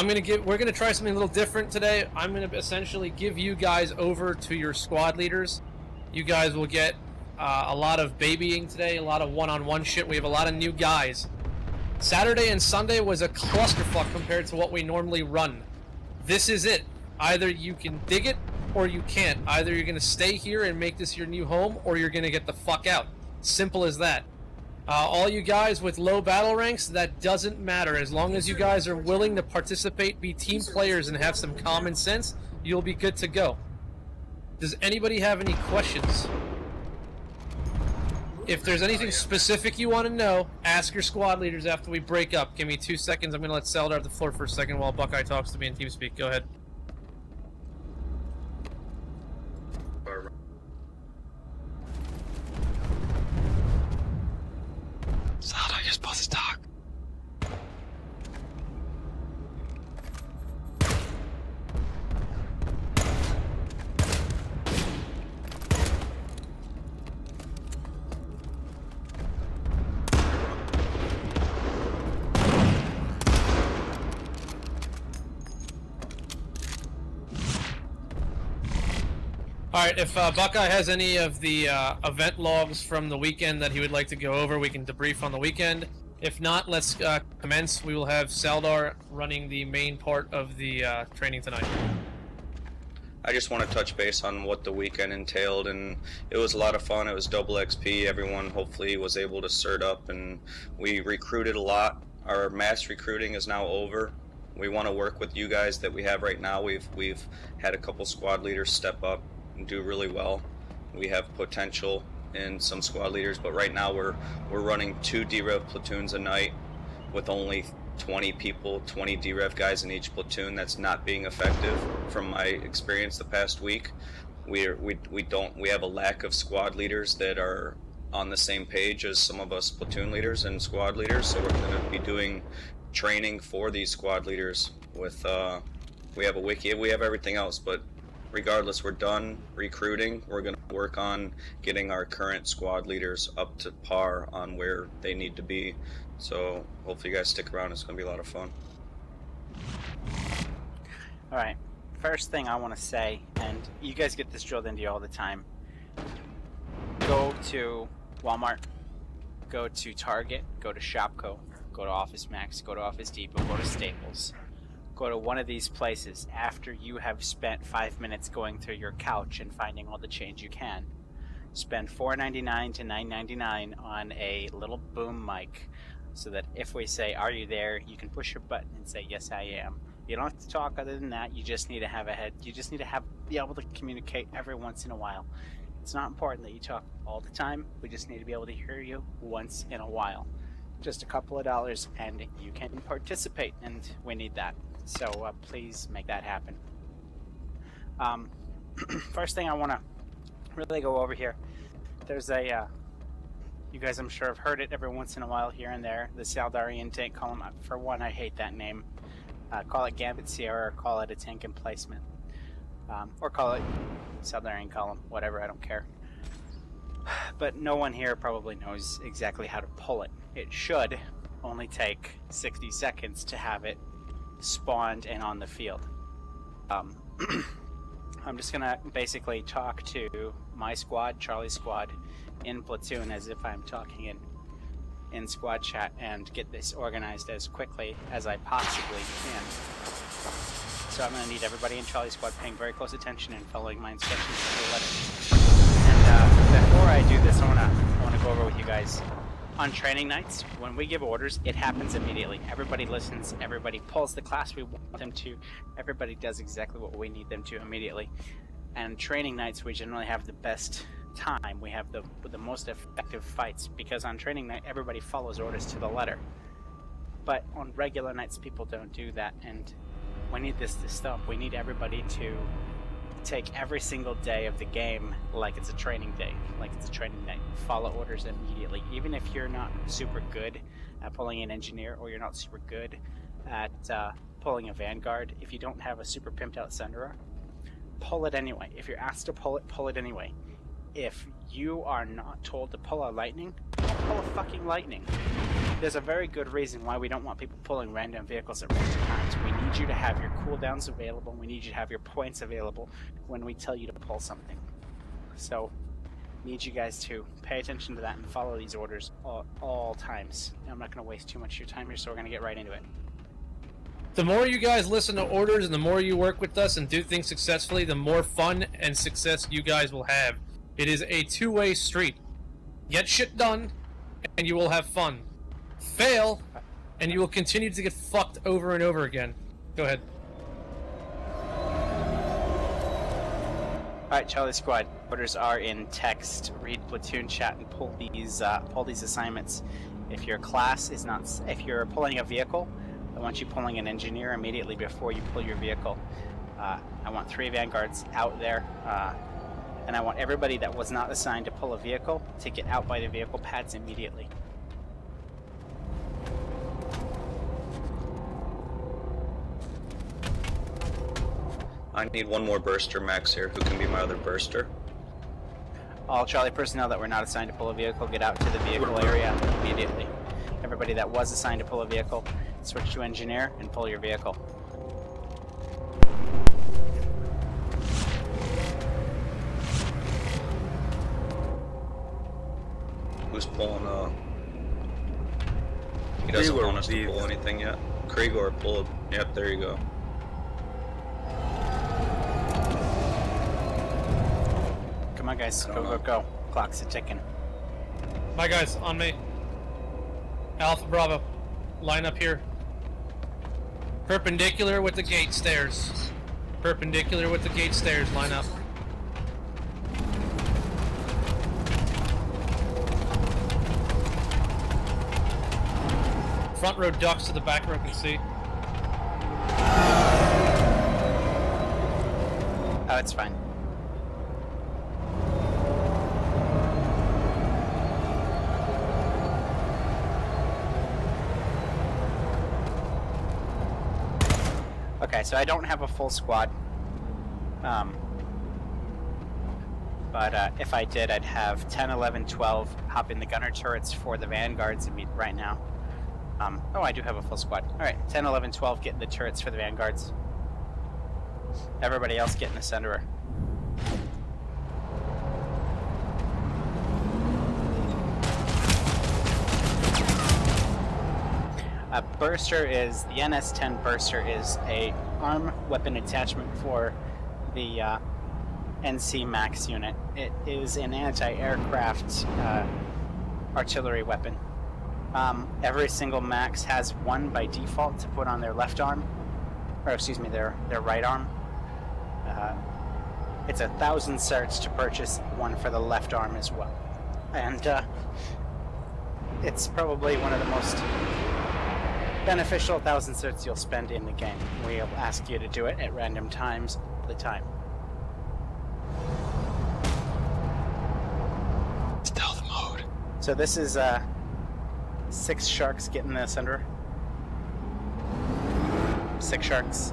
We're gonna try something a little different today. I'm gonna essentially give you guys over to your squad leaders. You guys will get a lot of babying today, a lot of one-on-one shit. We have a lot of new guys. Saturday and Sunday was a clusterfuck compared to what we normally run. This is it. Either you can dig it or you can't. Either you're gonna stay here and make this your new home, or you're gonna get the fuck out. Simple as that. All you guys with low battle ranks, that doesn't matter. As long as you guys are willing to participate, be team players, and have some common sense, you'll be good to go. Does anybody have any questions? If there's anything specific you want to know, ask your squad leaders after we break up. Give me 2 seconds. I'm going to let Saldar have the floor for a second while Buckeye talks to me in TeamSpeak. Go ahead. Saldar, you're supposed to talk. Alright, if Buckeye has any of the event logs from the weekend that he would like to go over, we can debrief on the weekend. If not, let's commence. We will have Saldar running the main part of the training tonight. I just want to touch base on what the weekend entailed, and it was a lot of fun. It was double XP. Everyone hopefully was able to cert up, and we recruited a lot. Our mass recruiting is now over. We want to work with you guys that we have right now. We've had a couple squad leaders step up and do really well. We have potential in some squad leaders, but right now we're running 2 DREV platoons a night with only 20 people, 20 DREV guys in each platoon. That's not being effective from my experience the past week. We have a lack of squad leaders that are on the same page as some of us platoon leaders and squad leaders, so we're going to be doing training for these squad leaders with we have a wiki, we have everything else, but regardless, we're done recruiting. We're going to work on getting our current squad leaders up to par on where they need to be. So hopefully you guys stick around. It's going to be a lot of fun. Alright, first thing I want to say, and you guys get this drilled into you all the time, go to Walmart, go to Target, go to Shopko, go to Office Max, go to Office Depot, go to Staples. Go to one of these places after you have spent 5 minutes going through your couch and finding all the change you can. Spend $4.99 to $9.99 on a little boom mic so that if we say, "Are you there?" you can push your button and say, "Yes, I am." You don't have to talk other than that. You just need to have a head. You just need to be able to communicate every once in a while. It's not important that you talk all the time. We just need to be able to hear you once in a while. Just a couple of dollars and you can participate, and we need that. So please make that happen. First thing I want to really go over here, there's a, you guys I'm sure have heard it every once in a while here and there, the Saldarian tank column. For one, I hate that name. Call it Gambit Sierra, or call it a tank emplacement. Or call it Saldarian column, whatever, I don't care. But no one here probably knows exactly how to pull it. It should only take 60 seconds to have it spawned and on the field. I'm just gonna basically talk to my squad, Charlie's squad, in platoon as if I'm talking in squad chat, and get this organized as quickly as I possibly can. So I'm gonna need everybody in Charlie's squad paying very close attention and following my instructions to the letter. And before I do this, I wanna go over with you guys. On training nights, when we give orders, it happens immediately. Everybody listens, everybody pulls the class we want them to, everybody does exactly what we need them to immediately. And training nights, we generally have the best time. We have the most effective fights, because on training night, everybody follows orders to the letter. But on regular nights, people don't do that, and we need this to stop. We need everybody to take every single day of the game like it's a training day, like it's a training night. Follow orders immediately. Even if you're not super good at pulling an engineer, or you're not super good at pulling a vanguard, if you don't have a super pimped out Sunderer, pull it anyway. If you're asked to pull it anyway. If you are not told to pull a lightning, don't pull a fucking lightning. there's a very good reason why we don't want people pulling random vehicles at random times. We need you to have your cooldowns available. We need you to have your points available when we tell you to pull something. So, need you guys to pay attention to that and follow these orders all times. I'm not going to waste too much of your time here, so we're going to get right into it. The more you guys listen to orders and the more you work with us and do things successfully, the more fun and success you guys will have. It is a two-way street. Get shit done, and you will have fun. Fail, and you will continue to get fucked over and over again. Go ahead. Alright, Charlie Squad. Orders are in text. Read platoon chat and pull these assignments. If your class is not... If you're pulling a vehicle, I want you pulling an engineer immediately before you pull your vehicle. I want 3 vanguards out there, and I want everybody that was not assigned to pull a vehicle to get out by the vehicle pads immediately. I need one more burster, Max here. Who can be my other burster? All Charlie personnel that were not assigned to pull a vehicle, get out to the vehicle area immediately. Everybody that was assigned to pull a vehicle, switch to engineer and pull your vehicle. Who's pulling, He doesn't want us to pull anything yet. Krigor pulled. Yep, there you go. Come on, guys. Go. Clock's a ticking. My guys, on me. Alpha Bravo. Line up here. Perpendicular with the gate stairs. Perpendicular with the gate stairs. Line up. Front row ducks to the back row can see. Oh, it's fine. Okay, so I don't have a full squad. But if I did, I'd have 10, 11, 12 hop in the gunner turrets for the vanguards right now. Oh, I do have a full squad. Alright, 10, 11, 12 get in the turrets for the vanguards. Everybody else get in the center. A burster is, the NS-10 burster is a arm weapon attachment for the NC Max unit. It is an anti-aircraft artillery weapon. Every single Max has one by default to put on their left arm, or excuse me, their right arm. It's 1,000 certs to purchase one for the left arm as well. And it's probably one of the most beneficial 1,000 certs you'll spend in the game. We'll ask you to do it at random times all the time. Stealth mode. So this is 6 sharks getting the center. 6 sharks.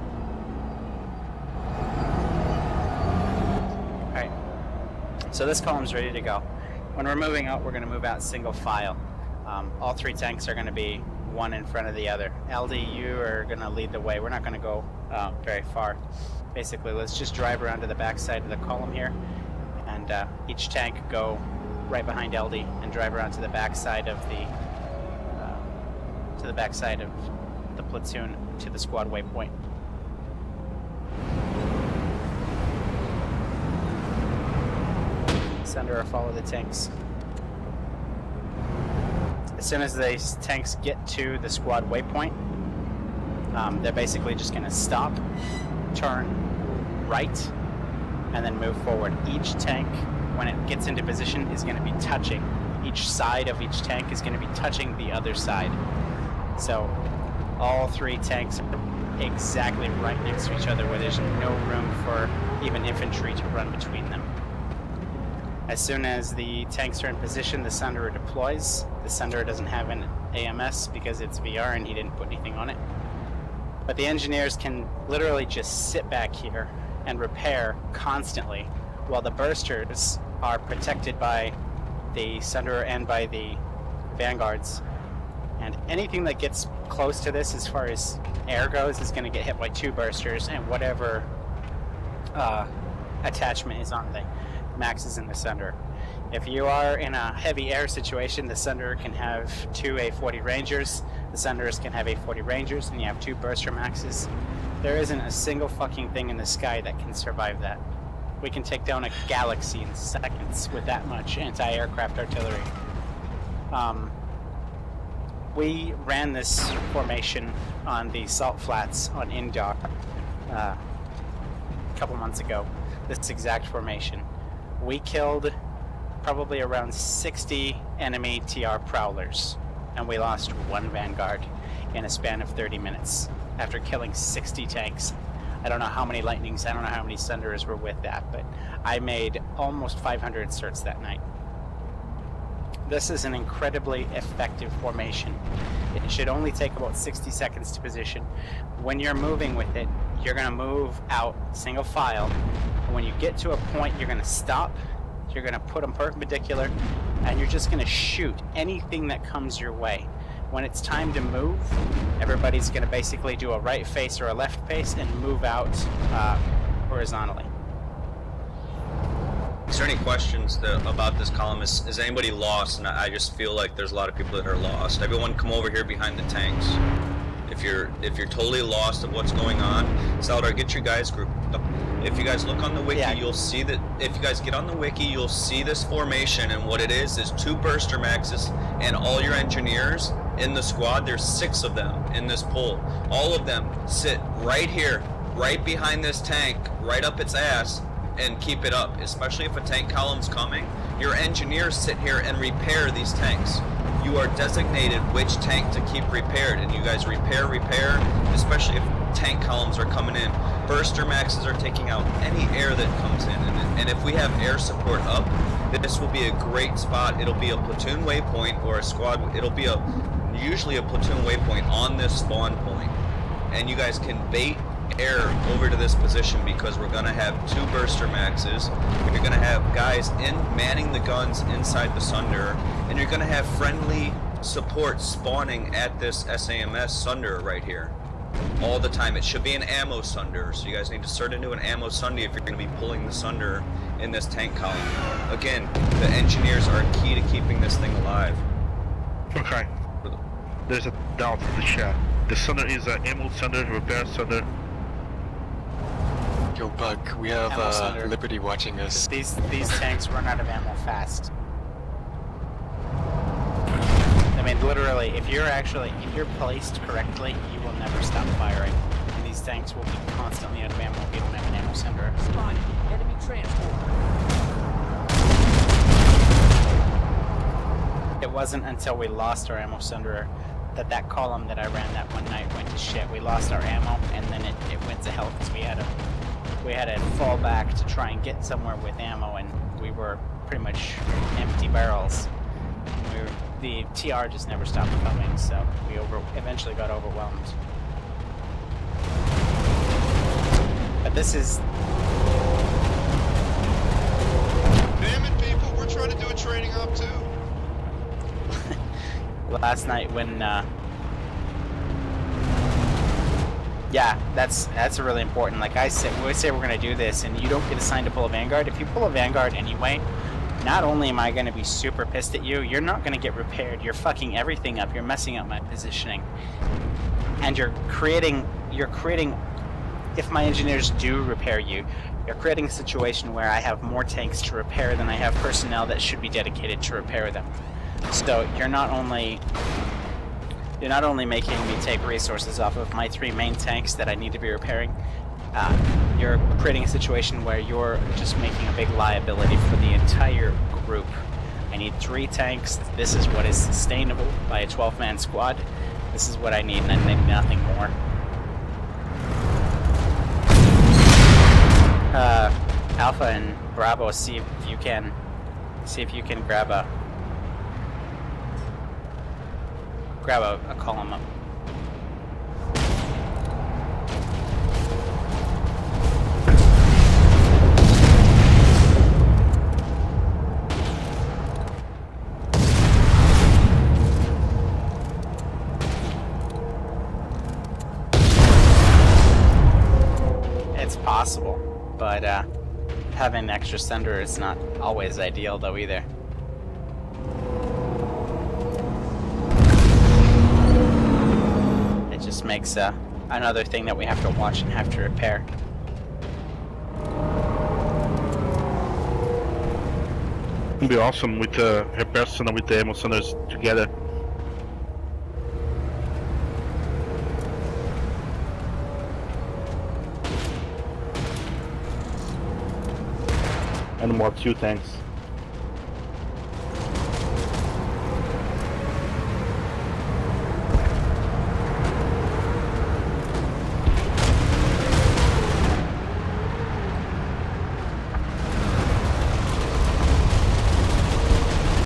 Alright. So this column's ready to go. When we're moving out, we're going to move out single file. All 3 tanks are going to be one in front of the other. LD, you are going to lead the way. We're not going to go very far. Basically, let's just drive around to the back side of the column here, and each tank go right behind LD and drive around to the back side of the platoon to the squad waypoint. Send or follow the tanks. As soon as these tanks get to the squad waypoint, they're basically just going to stop, turn right, and then move forward. Each tank, when it gets into position, is going to be touching. Each side of each tank is going to be touching the other side. So all 3 tanks are exactly right next to each other, where there's no room for even infantry to run between them. As soon as the tanks are in position, the Sunderer deploys. The Sunderer doesn't have an AMS because it's VR and he didn't put anything on it. But the engineers can literally just sit back here and repair constantly, while the bursters are protected by the Sunderer and by the vanguards. And anything that gets close to this as far as air goes is going to get hit by 2 bursters and whatever attachment is on the Maxes in the Sunder. If you are in a heavy air situation, the Sunder can have 2 A40 Rangers, the Sunders can have A40 Rangers, and you have 2 burster Maxes. There isn't a single fucking thing in the sky that can survive that. We can take down a galaxy in seconds with that much anti-aircraft artillery. We ran this formation on the salt flats on Indok a couple months ago. This exact formation. We killed probably around 60 enemy TR prowlers, and we lost 1 Vanguard in a span of 30 minutes after killing 60 tanks. I don't know how many Lightnings, I don't know how many Sunders were with that, but I made almost 500 certs that night. This is an incredibly effective formation. It should only take about 60 seconds to position. When you're moving with it, you're going to move out single file. And when you get to a point, you're going to stop. You're going to put them perpendicular, and you're just going to shoot anything that comes your way. When it's time to move, everybody's going to basically do a right face or a left face and move out horizontally. Is there any questions about this column? Is anybody lost? And I just feel like there's a lot of people that are lost. Everyone come over here behind the tanks. If you're totally lost of what's going on, Saldar, get your guys grouped up. If you guys look on the wiki, you'll see that, if you guys get on the wiki, you'll see this formation, and what it is 2 burster Maxes and all your engineers in the squad. There's 6 of them in this pool. All of them sit right here, right behind this tank, right up its ass, and keep it up. Especially if a tank column's coming, your engineers sit here and repair these tanks. You are designated which tank to keep repaired, and you guys repair, especially if tank columns are coming in. Burster Maxes are taking out any air that comes in, and if we have air support up, this will be a great spot. It'll be a platoon waypoint or a squad. It'll be usually a platoon waypoint on this spawn point, and you guys can bait air over to this position because we're going to have 2 burster Maxes. You're going to have guys manning the guns inside the Sunder, and you're going to have friendly support spawning at this SAMS Sunder right here all the time. It should be an ammo Sunder, so you guys need to start into an ammo Sunder if you're going to be pulling the Sunder in this tank column. Again, the engineers are key to keeping this thing alive. Okay. There's a doubt in the chat. The Sunder is an ammo Sunder, repair Sunder. Yo, Bug, we have Liberty watching us. These tanks run out of ammo fast. I mean, literally, if you're placed correctly, you will never stop firing. And these tanks will be constantly out of ammo if you don't have an ammo Sunder. Spotted enemy transport. It wasn't until we lost our ammo Sunder that column that I ran that one night went to shit. We lost our ammo, and then it went to hell because we had to fall back to try and get somewhere with ammo, and we were pretty much empty barrels. The TR just never stopped coming, so we eventually got overwhelmed. But this is... Damn it, people, we're trying to do a training op too. Last night when yeah, that's really important. Like I said, we say we're gonna do this and you don't get assigned to pull a Vanguard. If you pull a Vanguard anyway, not only am I gonna be super pissed at you, you're not gonna get repaired. You're fucking everything up. You're messing up my positioning. And you're creating, if my engineers do repair you, you're creating a situation where I have more tanks to repair than I have personnel that should be dedicated to repair them. So you're not only making me take resources off of my 3 main tanks that I need to be repairing, you're creating a situation where you're just making a big liability for the entire group. I need 3 tanks. This is what is sustainable by a 12-man squad. This is what I need, and I need nothing more. Alpha and Bravo, see if you can grab a column up. possible, but having an extra sender is not always ideal though either. It just makes another thing that we have to watch and have to repair. It'd be awesome with the repair center with the ammo centers together. And more 2 tanks.